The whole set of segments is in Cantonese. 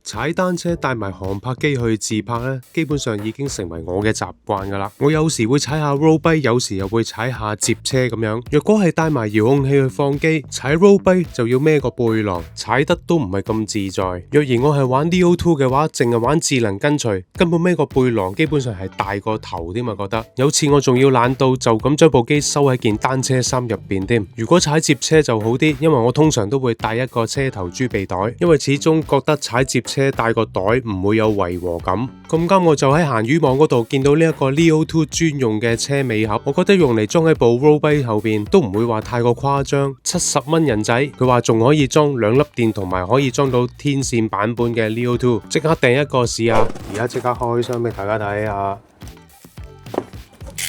踩單車帶埋航拍機去自拍咧，基本上已經成為我嘅習慣噶啦。我有時會踩下 road bike，有時又會踩下摺車咁樣。若果係帶埋遙控器去放機，踩 road bike 就要孭個背囊，踩得都唔係咁自在。若然我係玩 Neo 2嘅話，淨係玩智能跟隨，根本孭個背囊基本上係大過頭添啊！覺得有次我仲要懶到就咁將部機收喺件單車衫入邊添。如果踩摺車就好啲，因為我通常都會帶一個車頭豬臂袋，因為始終覺得踩摺車帶個袋唔會有違和感。咁啱我就喺閒魚網嗰度見到呢一個 Neo 2專用嘅車尾盒，我覺得用嚟裝喺部 road bike 後邊都唔會話太過誇張。70蚊人仔，佢話仲可以裝2粒電，同埋可以裝到天線版本嘅 Neo 2，即刻訂一個試下。而家即刻開箱俾大家睇下。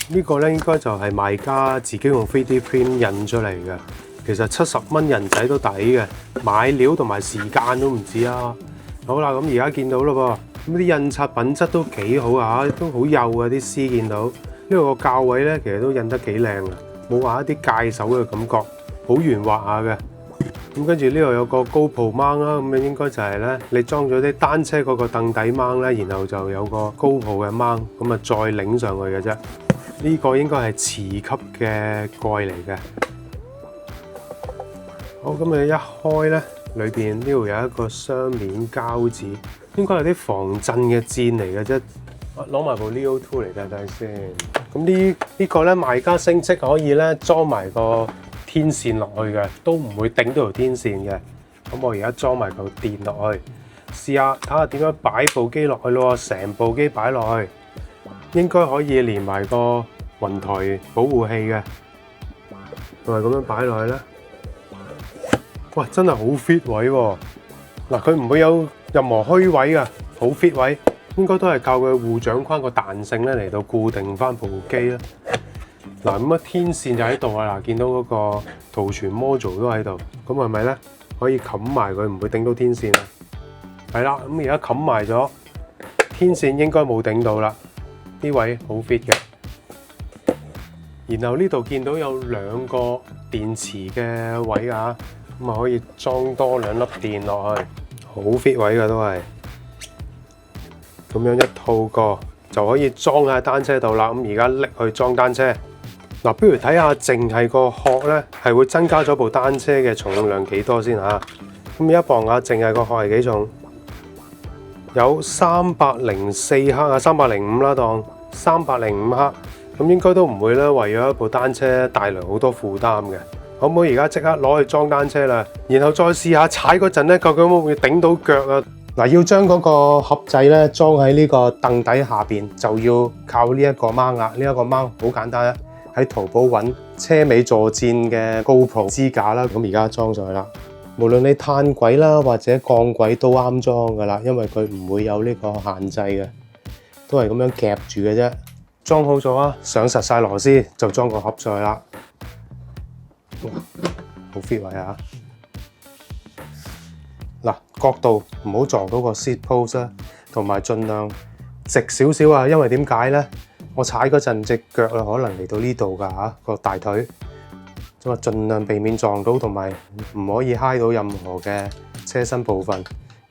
呢個呢應該就係賣家自己用 3D print 印出嚟嘅，其實70蚊人仔都抵嘅，買料同埋時間都唔止啊！好啦，咁而家見到咯噃，咁啲印刷品質都幾好啊，都好幼啊啲絲，見到呢個校位呢，其實都印得幾靚啊，冇話一啲界手嘅感覺，好圓滑下嘅。咁跟住呢度有個 GoPro 掹啦，咁應該就係呢，你裝咗啲單車嗰個凳底掹呢，然後就有個 GoPro 嘅掹，咁啊再擰上去嘅啫。呢個應該係磁吸嘅蓋嚟嘅。好，咁你一開呢，裏邊呢度有一個雙面膠紙，應該係啲防震嘅墊嚟嘅啫。攞埋部 Neo 2嚟睇睇先。咁呢個呢，賣家聲稱可以呢裝埋個天線落去嘅，都唔會頂到條天線嘅。咁我而家裝埋嚿電落去，試下睇下點樣擺部機落去咯。成部機擺落去。應該可以連埋個雲台保護器嘅，同埋咁樣擺落去咧。哇，真係好 fit 位喎！嗱，佢唔會有任何虛位㗎，好 fit 位。應該都係靠佢護掌框個彈性咧嚟到固定翻部機啦。嗱，咁啊天線就喺度啊！嗱，見到嗰個圖傳 module 都喺度，咁係咪咧可以冚埋佢，唔會頂到天線啊？係啦，咁而家冚埋咗，天線應該冇頂到啦。呢位好 fit 嘅，然後呢度見到有2個電池嘅位啊，咁啊可以裝多2粒電落去，好 fit 位嘅都係，咁樣一套過就可以裝喺單車度啦。咁而家拎去裝單車，嗱，不如睇下淨係個殼呢，係會增加咗部單車嘅重量幾多先嚇。咁而家磅下淨係個殼係幾重？有304克啊，305啦，當305克，咁應該都唔會咧為咗一部單車帶來好多負擔嘅。可唔可以而家即刻攞去裝單車啦？然後再試下踩嗰陣咧，究竟會唔會頂到腳啊？嗱，要將嗰個盒仔咧裝喺呢個凳底下邊，就要靠呢一個掹啦。呢一個掹好簡單啊，喺淘寶揾車尾坐墊嘅 GoPro 支架啦。咁而家裝上去啦。無論你碳軌啦或者鋼軌都啱裝噶啦，因為佢唔會有呢個限制嘅，都係咁樣夾住嘅啫。裝好咗啊，上實晒螺絲就裝個盒上去啦。哇，好 fit 位啊！嗱，角度唔好撞到個 seat post 啦，同埋盡量直少少啊，因為點解咧？我踩嗰陣隻腳啊，可能嚟到呢度噶嚇個大腿。咁啊，盡量避免撞到，同埋唔可以揩到任何嘅車身部分。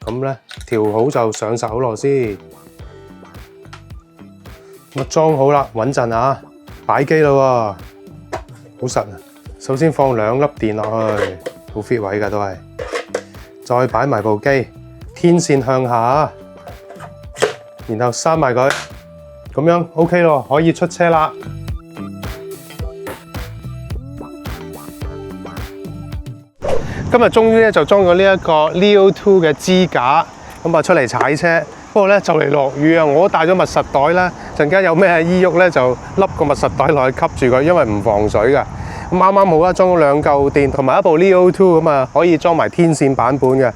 咁咧，調好就上手螺絲。咁啊，裝好啦，穩陣啊！擺機啦喎，好實啊！首先放2粒電落去，好 fit 位㗎都係。再擺埋部機，天線向下，然後閂埋佢，咁樣 OK 咯，可以出車啦。今日終於咧就裝咗呢一個 Neo 2嘅支架，咁啊出嚟踩車。不過咧就嚟落雨啊，我帶咗密實袋啦，陣間有咩衣喐咧就笠個密實袋落去吸住佢，因為唔防水㗎。咁啱啱好啦，裝咗2嚿電同埋一部 Neo 2，咁啊可以裝埋天線版本嘅。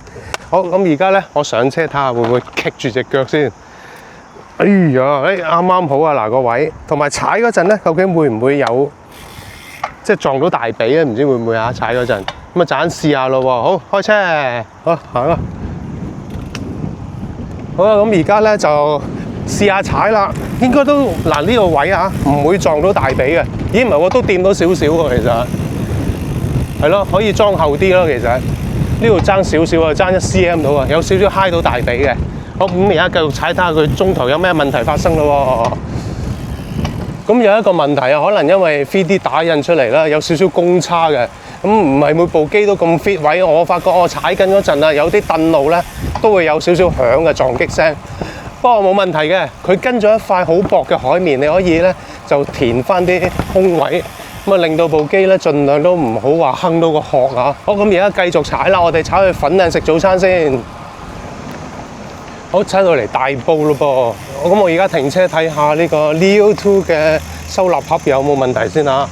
好，咁而家咧我上車睇下會唔會棘住隻腳先。哎呀，啱啱好啊，嗱個位，同埋踩嗰陣咧，究竟會唔會有即係撞到大髀咧？唔知會唔會啊？踩嗰陣。咁啊，陣試下咯喎，好，開車，好行啦。好啦，咁而家咧就試下踩啦，應該都嗱呢個位啊，唔會撞到大髀嘅。咦，唔係喎，都掂到少少喎，其實係咯，可以裝後啲咯，其實。呢度爭少少啊，爭1cm 到啊，有少少揩到大髀嘅。好，咁而家繼續踩睇下佢中途有咩問題發生咯喎。咁有一個問題啊，可能因為 3D 打印出嚟啦，有少少公差嘅。咁唔係每部機都咁 fit 位，我發覺我踩緊嗰陣啊，有啲凳路咧都會有少少響嘅撞擊聲。不過冇問題嘅，佢跟咗一塊好薄嘅海綿，你可以咧就填翻啲空位，咁啊令到部機咧盡量都唔好話坑到個殼啊。好，咁而家繼續踩啦，我哋踩去粉嶺食早餐先。好，踩到嚟大埔咯噃。咁我而家停車睇下呢個 Leo 2嘅收納盒有冇問題先啊。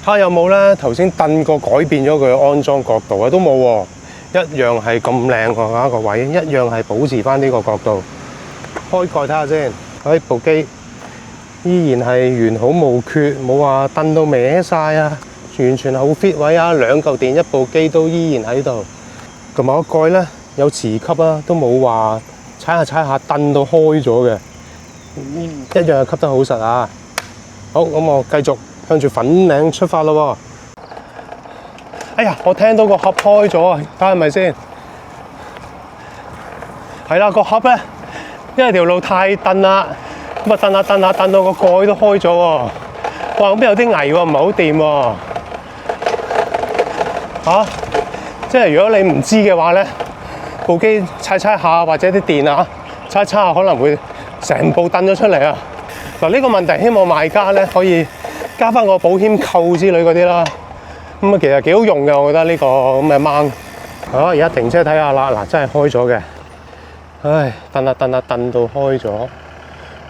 睇下有冇咧？頭先凳個改變咗佢安裝角度啊，都冇喎，一樣係咁靚個個位，一樣係保持翻呢個角度。開蓋睇下先，部機依然係完好無缺，冇話凳到歪晒啊，完全係好 fit 位啊！2嚿電一部機都依然喺度。同埋個蓋咧有磁吸啊，都冇話踩下凳到開咗嘅，一樣係吸得好實啊！好，咁我繼續向住粉嶺出發咯喎！哎呀，我聽到個盒開咗啊，睇下係咪先？係啦，個盒咧，因為條路太蹬啦，咁啊蹬下蹬到個蓋都開咗喎！哇，咁邊有啲危喎，唔係好掂喎！嚇，即係如果你唔知嘅話咧，部機踩下或者啲電啊，踩下可能會成部蹬咗出嚟啊！嗱，呢個問題希望賣家咧可以加翻個保險扣之類嗰啲啦。咁啊，其實幾好用嘅，我覺得呢個咁嘅掹。好，而家停車睇下啦。嗱，真係開咗嘅。唉，蹬到開咗。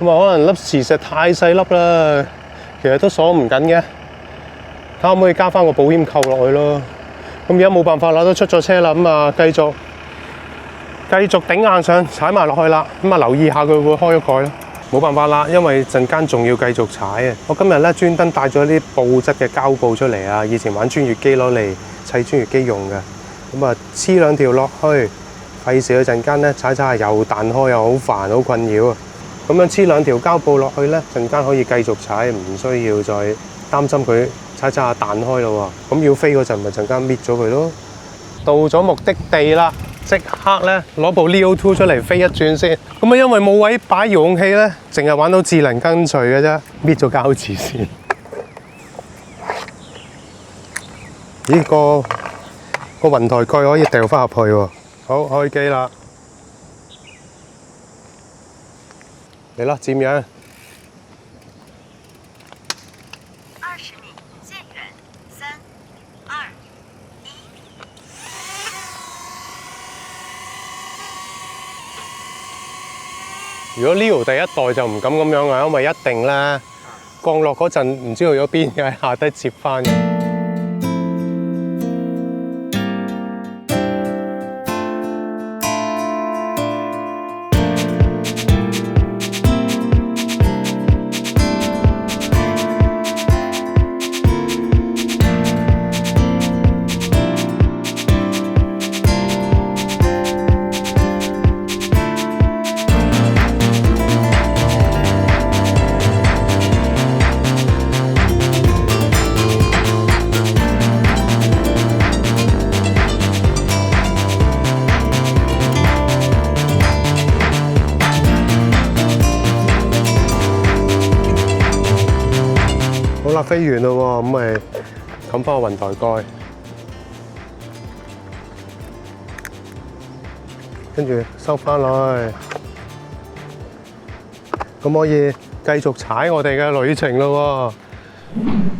咁啊，可能粒磁石太細粒啦，其實都鎖唔緊嘅。睇下可唔可以加翻個保險扣落去咯。咁而家冇辦法啦，都出咗車啦。咁啊，繼續頂硬上，踩埋落去啦。咁啊，留意下佢會開咗蓋啦。冇辦法啦，因為陣間仲要繼續踩啊！我今日咧專登帶咗啲布質嘅膠布出嚟啊，以前玩穿越機攞嚟砌穿越機用嘅。咁啊，黐2條落去，費事佢陣間咧踩又彈開，又好煩，好困擾啊！咁樣黐2條膠布落去咧，陣間可以繼續踩，唔需要再擔心佢踩彈開咯喎。咁要飛嗰陣，咪陣間搣咗佢咯。到咗目的地啦！即刻咧攞部 Leo 2出嚟飛一轉先，咁啊因為冇位擺遙控器咧，淨係玩到智能跟隨嘅啫，搣咗膠紙先。咦，個雲台蓋可以掉翻入去喎。好，開機啦，嚟啦，佔樣。20米，限远，3、2、1。如果 Leo 第一代就唔敢咁樣啊，因為一定咧降落嗰陣唔知去咗邊嘅，下低接翻嘅。好啦，飛完啦喎，咁咪冚翻個雲台蓋，跟住收翻落去，咁可以繼續踩我哋嘅旅程咯喎。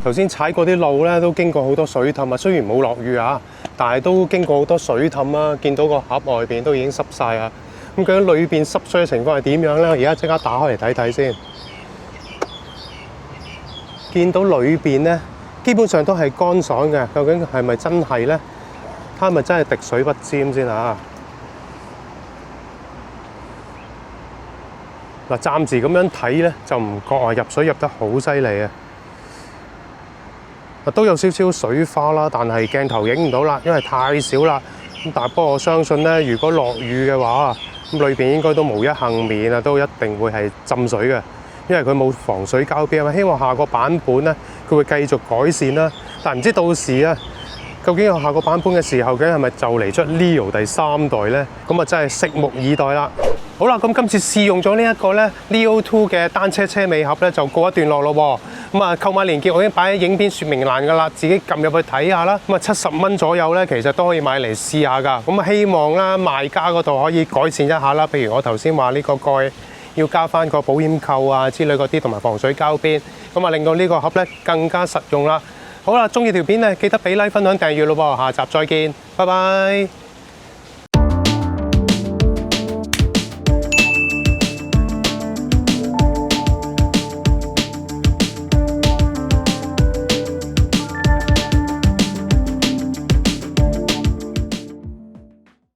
頭先踩過啲路咧，都經過好多水氹啊，雖然冇落雨啊，但係都經過好多水氹啊。見到個盒外邊都已經濕晒啊。咁究竟裏邊濕水嘅情況係點樣咧？而家即刻打開嚟睇睇先。見到裏邊咧，基本上都係乾爽嘅。究竟係咪真係咧？睇下咪真係滴水不沾先啊！嗱，暫時咁樣睇咧，就唔覺啊入水入得好犀利啊！都有少少水花啦，但係鏡頭影唔到啦，因為太少啦。咁但係不過我相信咧，如果落雨嘅話，咁裏邊應該都無一幸免啊，都一定會係浸水嘅。因為佢冇防水膠邊啊嘛，希望下個版本咧佢會繼續改善啦。但唔知到時啊，究究竟有下個版本嘅時候，究竟係咪就嚟出 Leo 第3代呢？咁啊真係拭目以待啦！好啦，咁今次試用咗呢一個咧 Leo 2嘅單車車尾盒咧，就告一段落咯喎。咁啊，購買連結我已經擺喺影片說明欄㗎啦，自己撳入去睇下啦。咁啊，70蚊左右咧，其實都可以買嚟試下㗎。咁啊，希望啦賣家嗰度可以改善一下啦。譬如我頭先話呢個蓋要加翻個保險扣啊之類嗰啲，同埋防水膠邊，咁啊令到呢個盒咧更加實用啦。好啦，中意條片咧記得俾 like、分享、訂閱咯噃，下集再見，拜拜。